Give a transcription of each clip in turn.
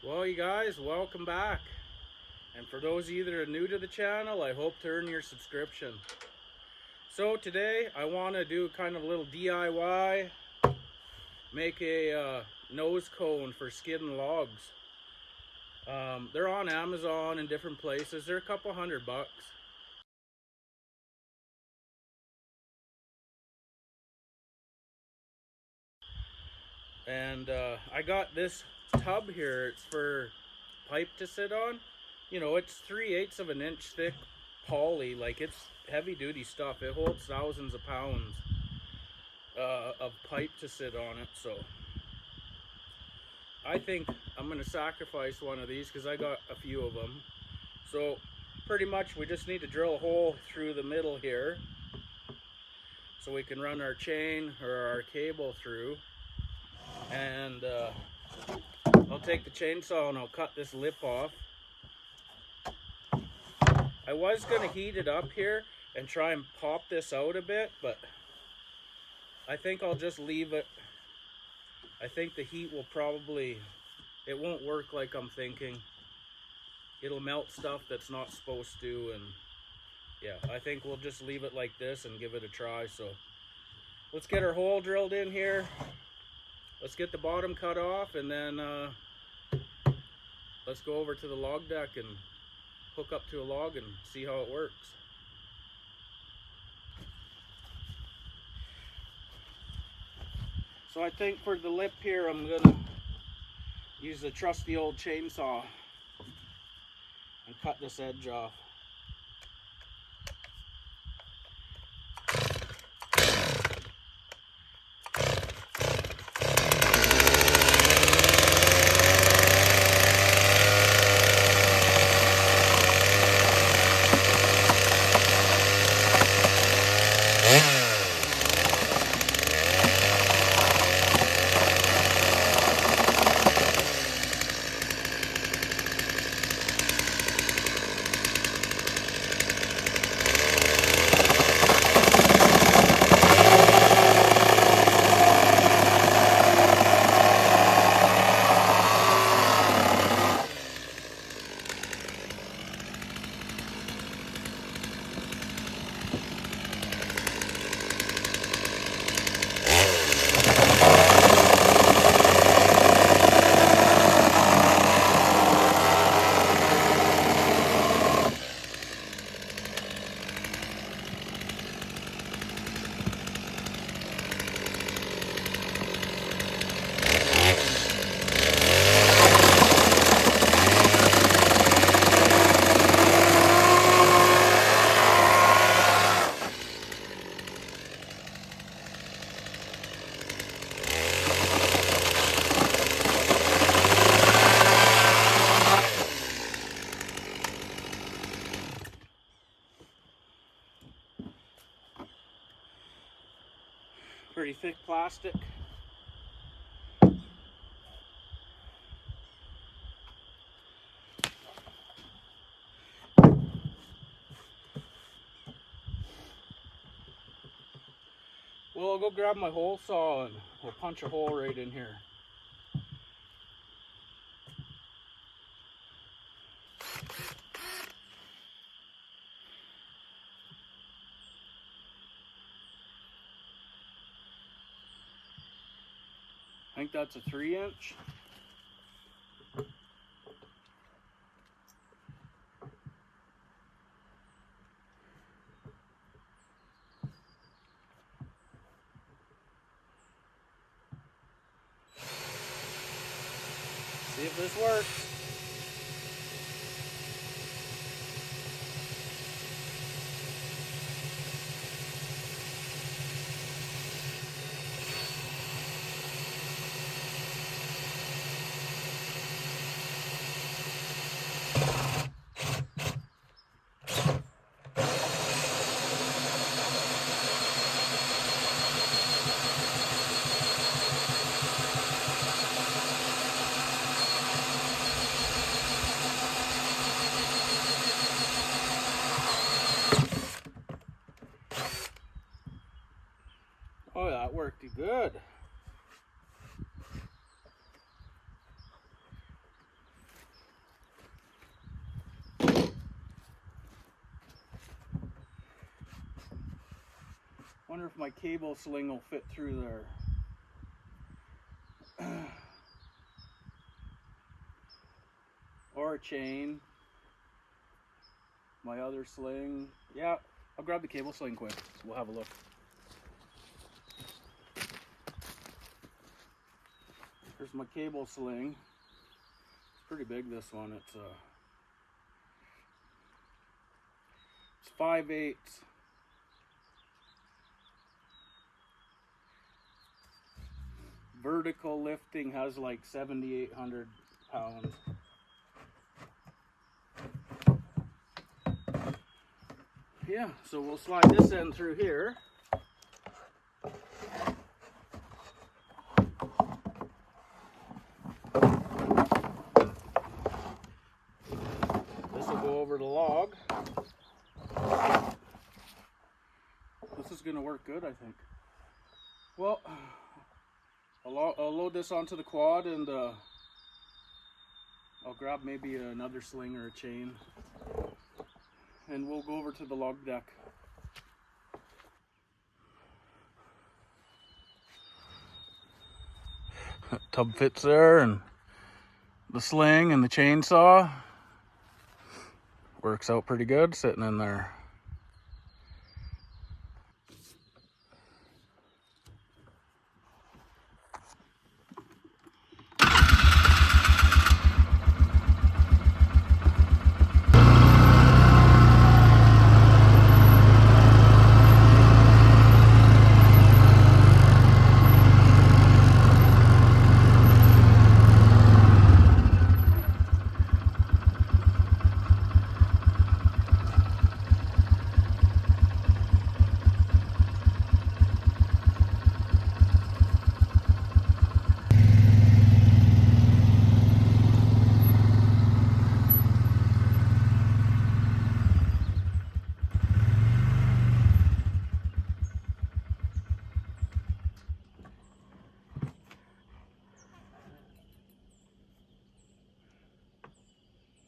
Well, you guys, welcome back. And for those of you that are new to the channel, I hope to earn your subscription. So today I want to do kind of a little DIY, make a nose cone for skidding logs. They're on Amazon and different places. They're a couple $100. And I got this tub here. It's for pipe to sit on. You know, it's 3/8 of an inch thick poly. Like, it's heavy duty stuff. It holds thousands of pounds of pipe to sit on it. So I think I'm gonna sacrifice one of these because I got a few of them. So pretty much we just need to drill a hole through the middle here so we can run our chain or our cable through. And I'll take the chainsaw and I'll cut this lip off. I was gonna heat it up here and try and pop this out a bit, but I think I'll just leave it. I think the heat will probably, it won't work like I'm thinking. It'll melt stuff that's not supposed to, and yeah, I think we'll just leave it like this and give it a try. So let's get our hole drilled in here. Let's get the bottom cut off, and then let's go over to the log deck and hook up to a log and see how it works. So I think for the lip here, I'm gonna use the trusty old chainsaw and cut this edge off. Pretty thick plastic. Well, I'll go grab my hole saw and we'll punch a hole right in here. I think that's a 3-inch. See if this works. Oh, that worked good. Wonder if my cable sling will fit through there. Or a chain. My other sling. Yeah, I'll grab the cable sling quick. We'll have a look. Here's my cable sling. It's pretty big, this one. It's 5/8. Vertical lifting has like 7,800 pounds. Yeah, so we'll slide this end through here. This will go over the log. This is going to work good, I think. Well, I'll load this onto the quad, and I'll grab maybe another sling or a chain, and we'll go over to the log deck. Tub fits there, and the sling and the chainsaw works out pretty good sitting in there.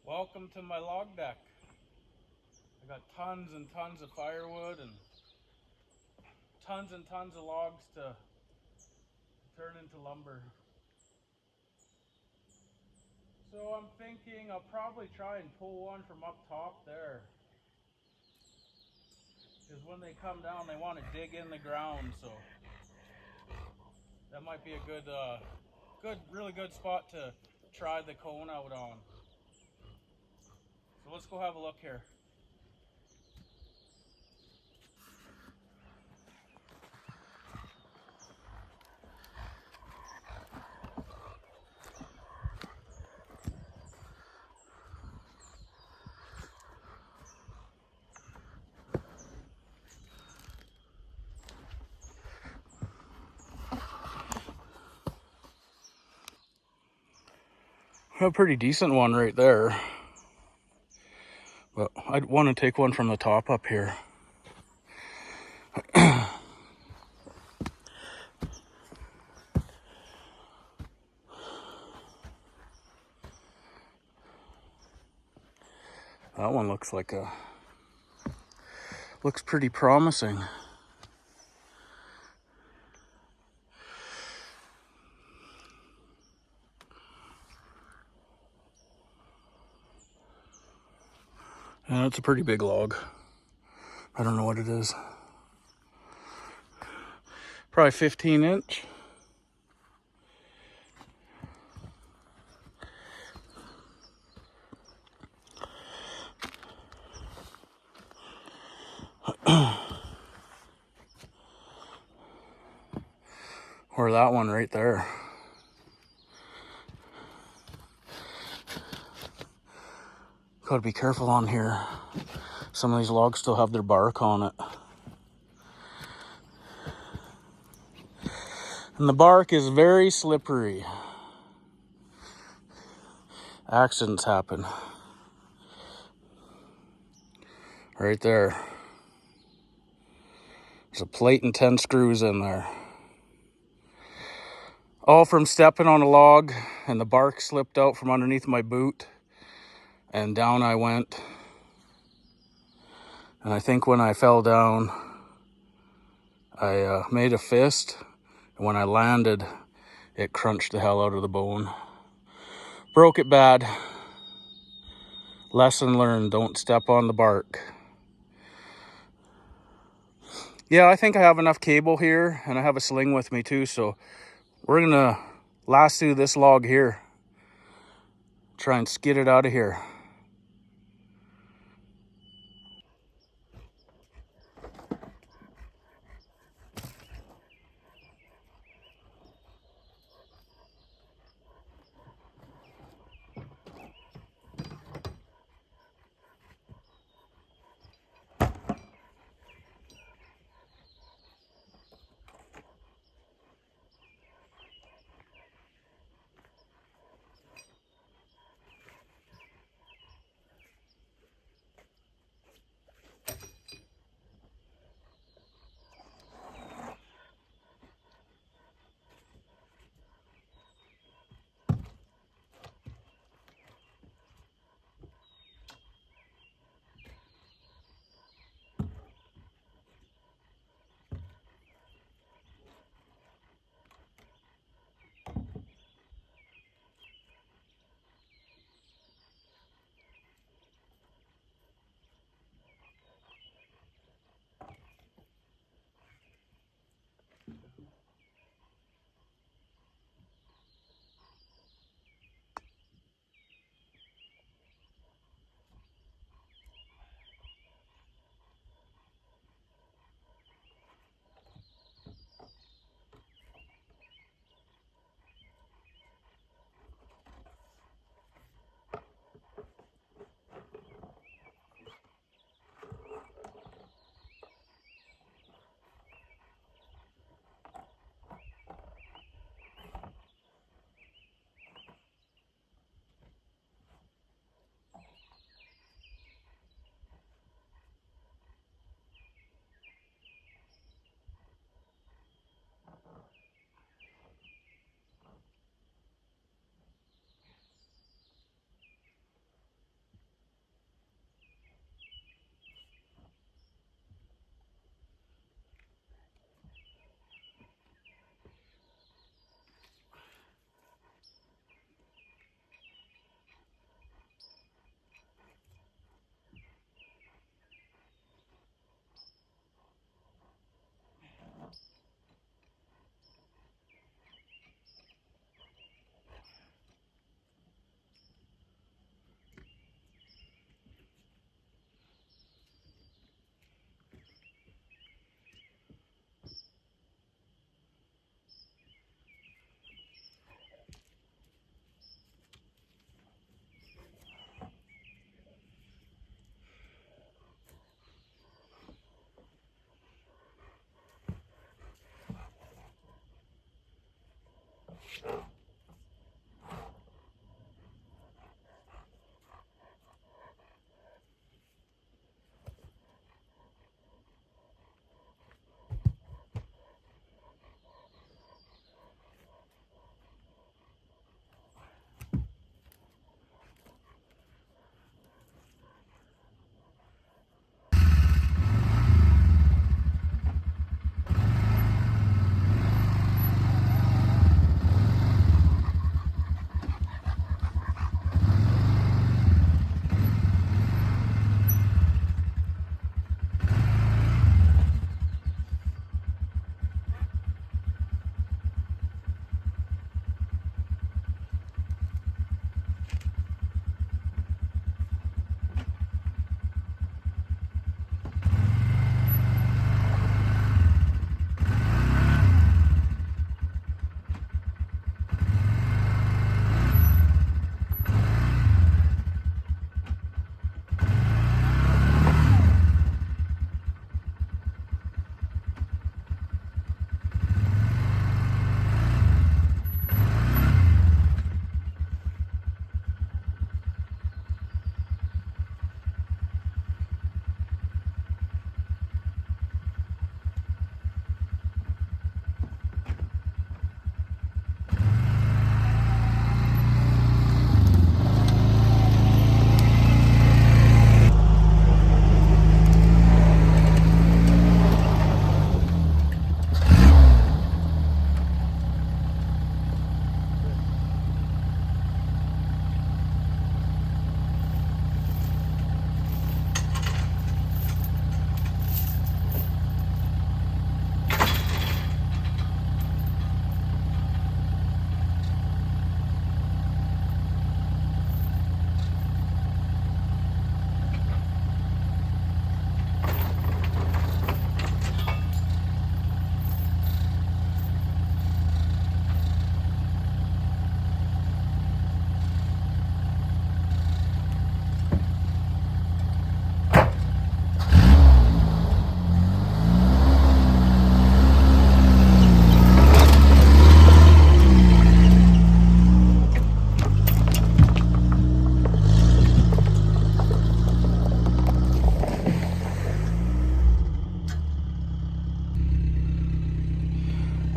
Welcome to my log deck. I got tons and tons of firewood and tons of logs to turn into lumber. So I'm thinking I'll probably try and pull one from up top there. Because when they come down, they want to dig in the ground, so that might be a really good spot to try the cone out on. So let's go have a look here. A pretty decent one right there, but I'd want to take one from the top up here. That one looks pretty promising. Yeah, it's a pretty big log. I don't know what it is. Probably 15-inch. Or that one right there. Gotta be careful on here. Some of these logs still have their bark on it. And the bark is very slippery. Accidents happen. Right there. There's a plate and 10 screws in there. All from stepping on a log, and the bark slipped out from underneath my boot, and down I went. And I think when I fell down, I made a fist, and when I landed, it crunched the hell out of the bone. Broke it bad. Lesson learned, don't step on the bark. Yeah, I think I have enough cable here, and I have a sling with me too, so we're gonna lasso this log here. Try and skid it out of here.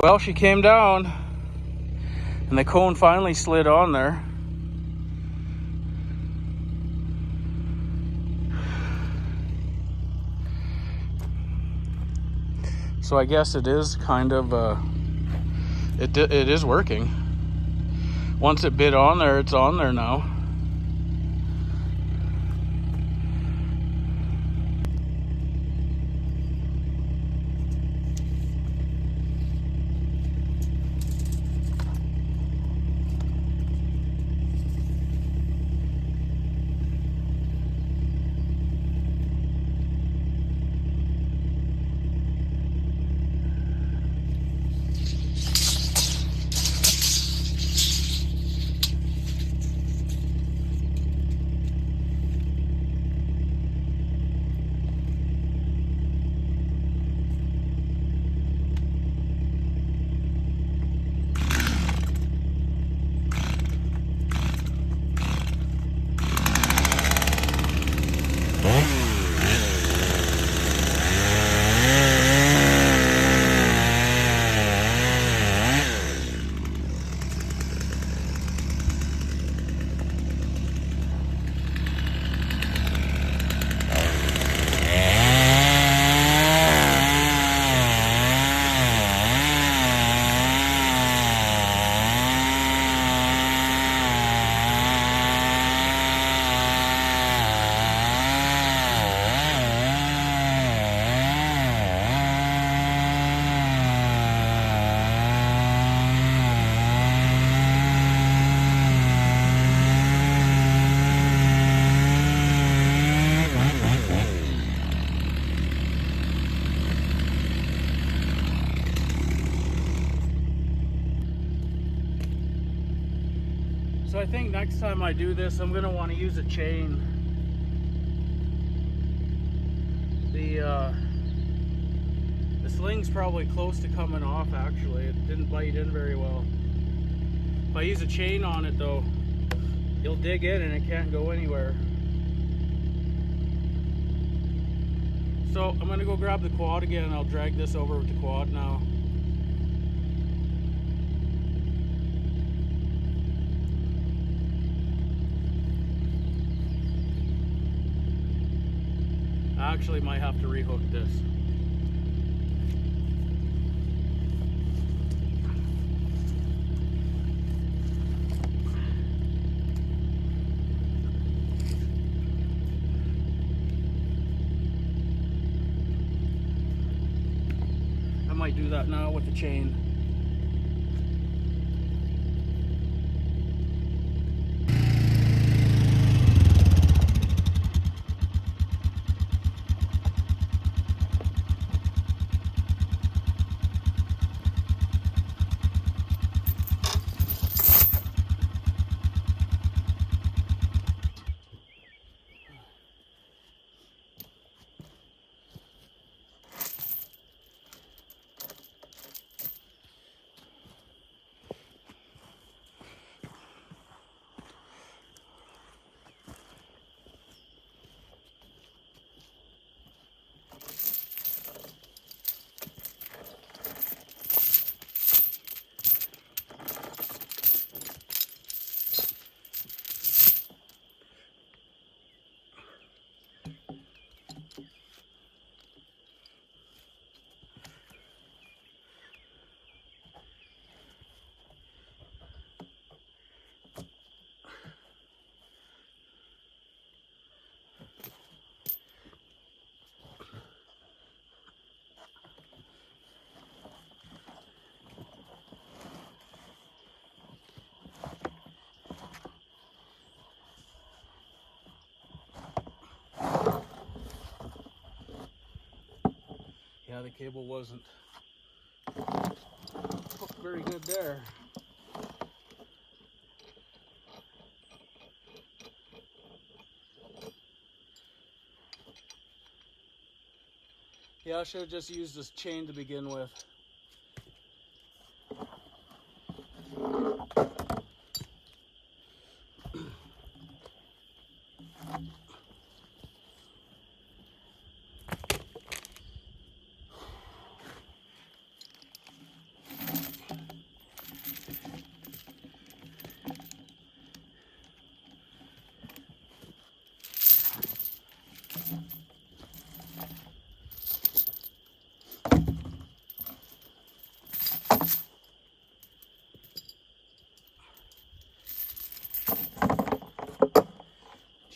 Well, she came down and the cone finally slid on there. So I guess it is kind of, it is working. Once it bit on there, it's on there now. So I think next time I do this, I'm gonna want to use a chain. The sling's probably close to coming off actually. It didn't bite in very well. If I use a chain on it though, you'll dig in and it can't go anywhere. So I'm gonna go grab the quad again and I'll drag this over with the quad now. I actually might have to rehook this. I might do that now with the chain. Yeah, the cable wasn't hooked very good there. Yeah, I should have just used this chain to begin with.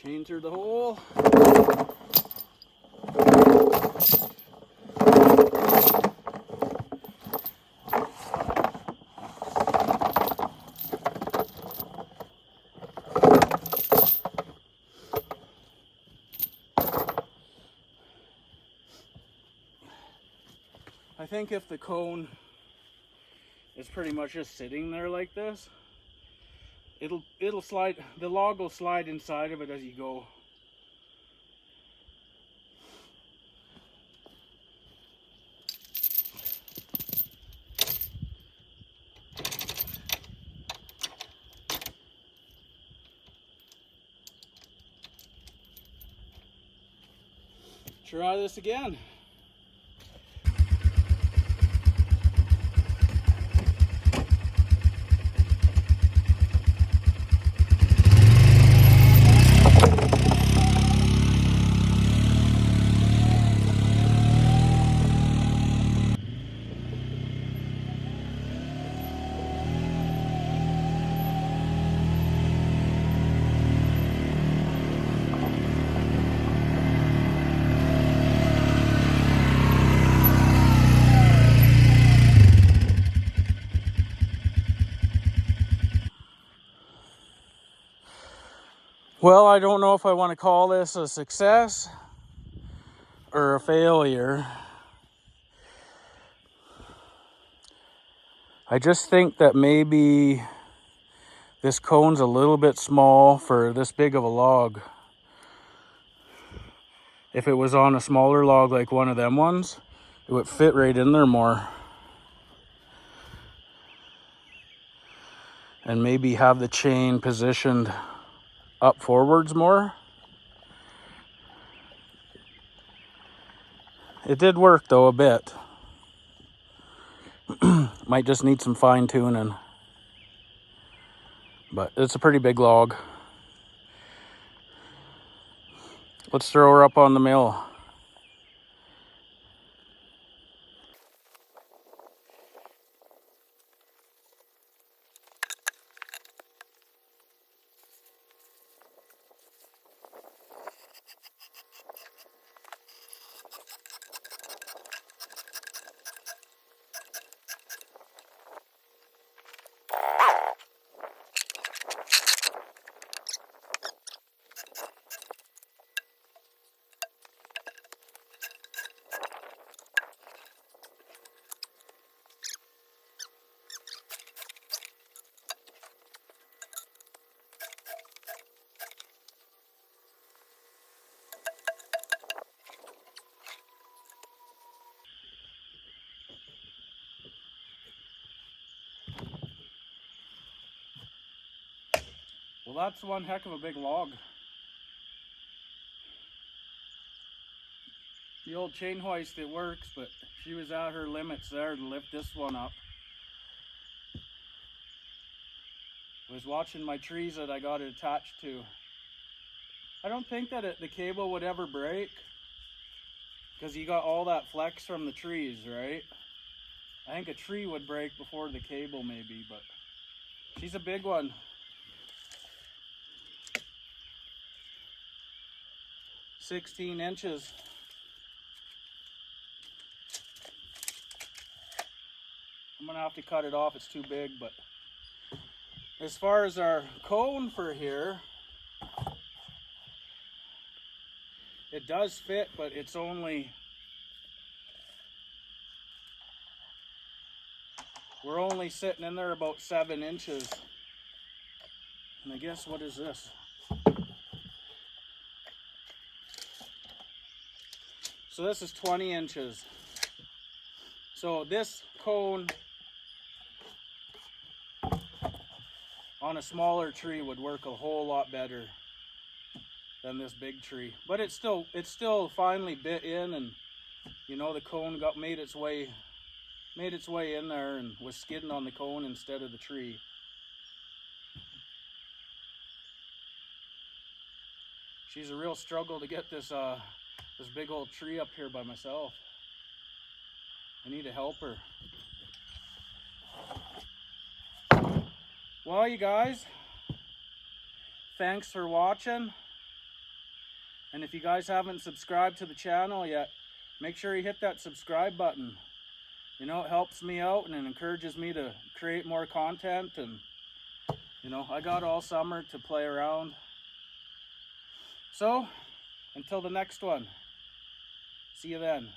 Chain through the hole. I think if the cone is pretty much just sitting there like this, it'll slide, the log will slide inside of it as you go. Try this again. Well, I don't know if I want to call this a success or a failure. I just think that maybe this cone's a little bit small for this big of a log. If it was on a smaller log like one of them ones, it would fit right in there more. And maybe have the chain positioned up forwards more. It did work though a bit. Might just need some fine tuning. But it's a pretty big log. Let's throw her up on the mill. Well, that's one heck of a big log. The old chain hoist, it works, but she was at her limits there to lift this one up. I was watching my trees that I got it attached to. I don't think that the cable would ever break because you got all that flex from the trees, right? I think a tree would break before the cable maybe, but she's a big one. "16 inches. I'm gonna have to cut it off, it's too big, but as far as our cone for here, it does fit, but it's only, we're only sitting in there about 7 inches. And I guess, what is this? So this is 20 inches. So this cone on a smaller tree would work a whole lot better than this big tree. But it's still finely bit in, and you know, the cone made its way in there and was skidding on the cone instead of the tree. She's a real struggle to get this this big old tree up here by myself. I need a helper. Well, you guys, thanks for watching. And if you guys haven't subscribed to the channel yet, make sure you hit that subscribe button. You know, it helps me out and it encourages me to create more content. And, you know, I got all summer to play around. So, until the next one, see you then.